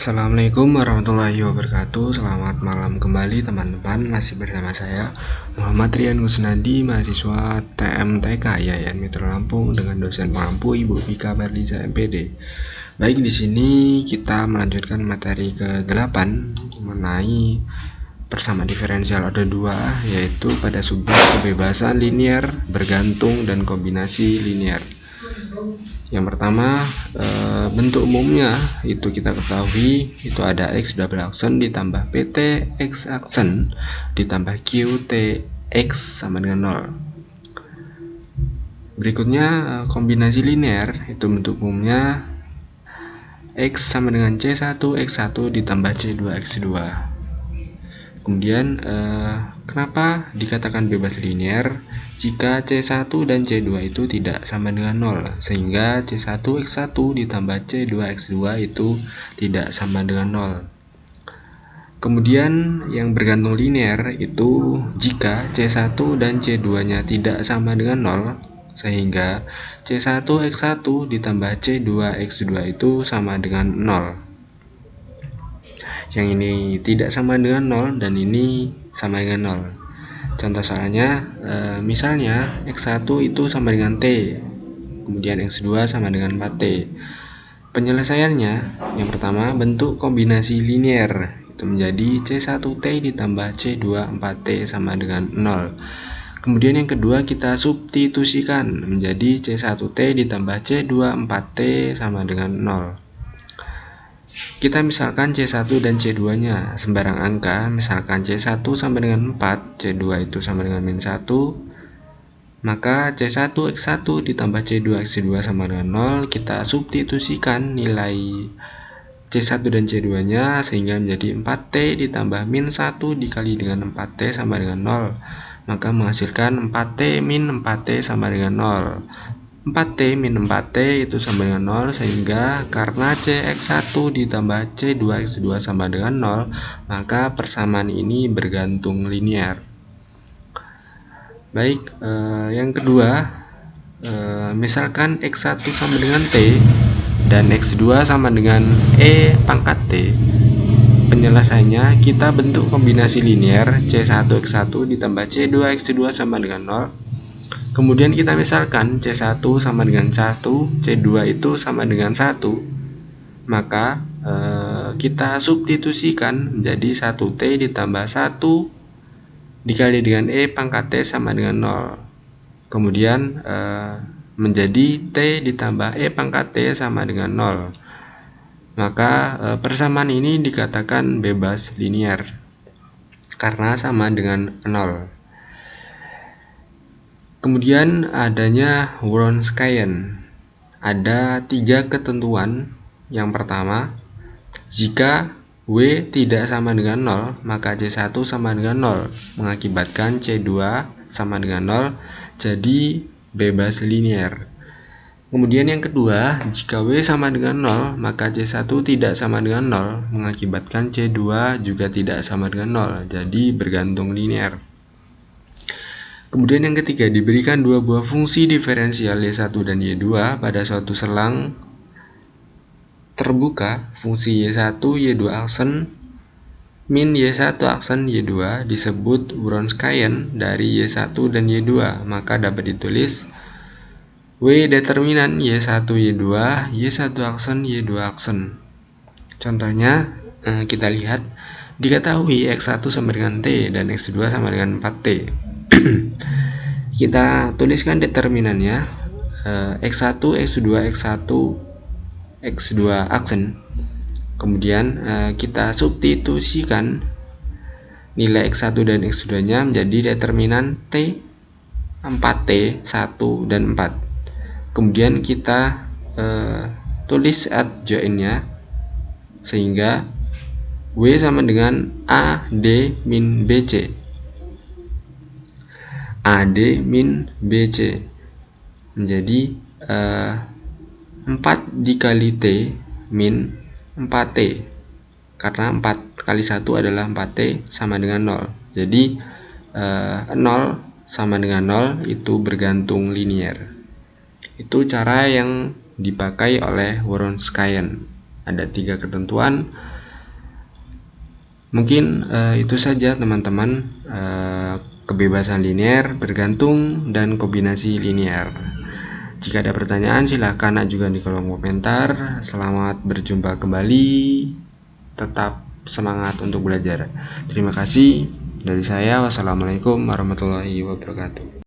Assalamualaikum warahmatullahi wabarakatuh. Selamat malam kembali teman-teman. Masih bersama saya Muhammad Rian Gusnadi, mahasiswa TMTK Yayan Metro Lampung dengan dosen pengampu Ibu Vika Berliza MPD. Baik, di sini kita melanjutkan materi ke-8 mengenai persamaan diferensial order 2, yaitu pada subbab kebebasan linier, bergantung, dan kombinasi linier. Yang pertama, bentuk umumnya itu kita ketahui itu ada X double aksen ditambah PT X aksen ditambah Q T X sama dengan 0. Berikutnya kombinasi linear, itu bentuk umumnya X sama dengan C1 X1 ditambah C2 X2. Kemudian kenapa dikatakan bebas linier? Jika C1 dan C2 itu tidak sama dengan 0, sehingga C1 X1 ditambah C2 X2 itu tidak sama dengan 0. Kemudian yang bergantung linier itu jika C1 dan C2 nya tidak sama dengan 0, sehingga C1 X1 ditambah C2 X2 itu sama dengan 0. Yang ini tidak sama dengan 0 dan ini sama dengan 0. Contoh soalnya, misalnya X1 itu sama dengan T, kemudian X2 sama dengan 4T. Penyelesaiannya, yang pertama, bentuk kombinasi linier itu menjadi C1T ditambah C2 4T sama dengan 0. Kemudian yang kedua, kita substitusikan menjadi C1T ditambah C2 4T sama dengan 0. Kita misalkan C1 dan C2 nya sembarang angka, misalkan C1 sama dengan 4, C2 itu sama dengan min 1, maka C1 X1 ditambah C2 X2 sama dengan 0, kita substitusikan nilai C1 dan C2 nya sehingga menjadi 4T ditambah min 1 dikali dengan 4T sama dengan 0, maka menghasilkan 4T min 4T sama dengan 0. 4T min 4T itu sama dengan 0, sehingga karena CX1 ditambah C2X2 sama dengan 0, maka persamaan ini bergantung linier. Baik, yang kedua, misalkan X1 sama dengan T dan X2 sama dengan E pangkat T. Penyelesaiannya, kita bentuk kombinasi linier C1X1 ditambah C2X2 sama dengan 0. Kemudian kita misalkan C1 sama dengan 1, C2 itu sama dengan 1, maka kita substitusikan menjadi 1T ditambah 1 dikali dengan E pangkat T sama dengan 0. Kemudian menjadi T ditambah E pangkat T sama dengan 0. Maka persamaan ini dikatakan bebas linier karena sama dengan 0. Kemudian adanya Wronskian. Ada 3 ketentuan. Yang pertama, jika W tidak sama dengan 0, maka C1 sama dengan 0, mengakibatkan C2 sama dengan 0, jadi bebas linier. Kemudian yang kedua, jika W sama dengan 0, maka C1 tidak sama dengan 0, mengakibatkan C2 juga tidak sama dengan 0, jadi bergantung linier. Kemudian yang ketiga, diberikan dua buah fungsi diferensial Y1 dan Y2 pada suatu selang terbuka, fungsi Y1 Y2 aksen min Y1 aksen Y2 disebut Wronskian dari Y1 dan Y2, maka dapat ditulis W determinan Y1 Y2 Y1 aksen Y2 aksen. Contohnya, kita lihat, diketahui X1 sama dengan T dan X2 sama dengan 4T. Kita tuliskan determinannya, X1, X2, X1, X2 aksen. Kemudian kita substitusikan nilai X1 dan X2 nya menjadi determinan T, 4T, 1, dan 4. Kemudian kita tulis adjoint nya sehingga W sama dengan AD min BC. AD min BC menjadi 4 dikali T min 4T, karena 4 kali 1 adalah 4T sama dengan 0. Jadi 0 sama dengan 0 itu bergantung linier. Itu cara yang dipakai oleh Wronskian. ada 3 ketentuan. Mungkin itu saja teman-teman, kebebasan linear, bergantung, dan kombinasi linear. Jika ada pertanyaan silahkan ajukan di kolom komentar. Selamat berjumpa kembali, tetap semangat untuk belajar. Terima kasih dari saya. Wassalamualaikum warahmatullahi wabarakatuh.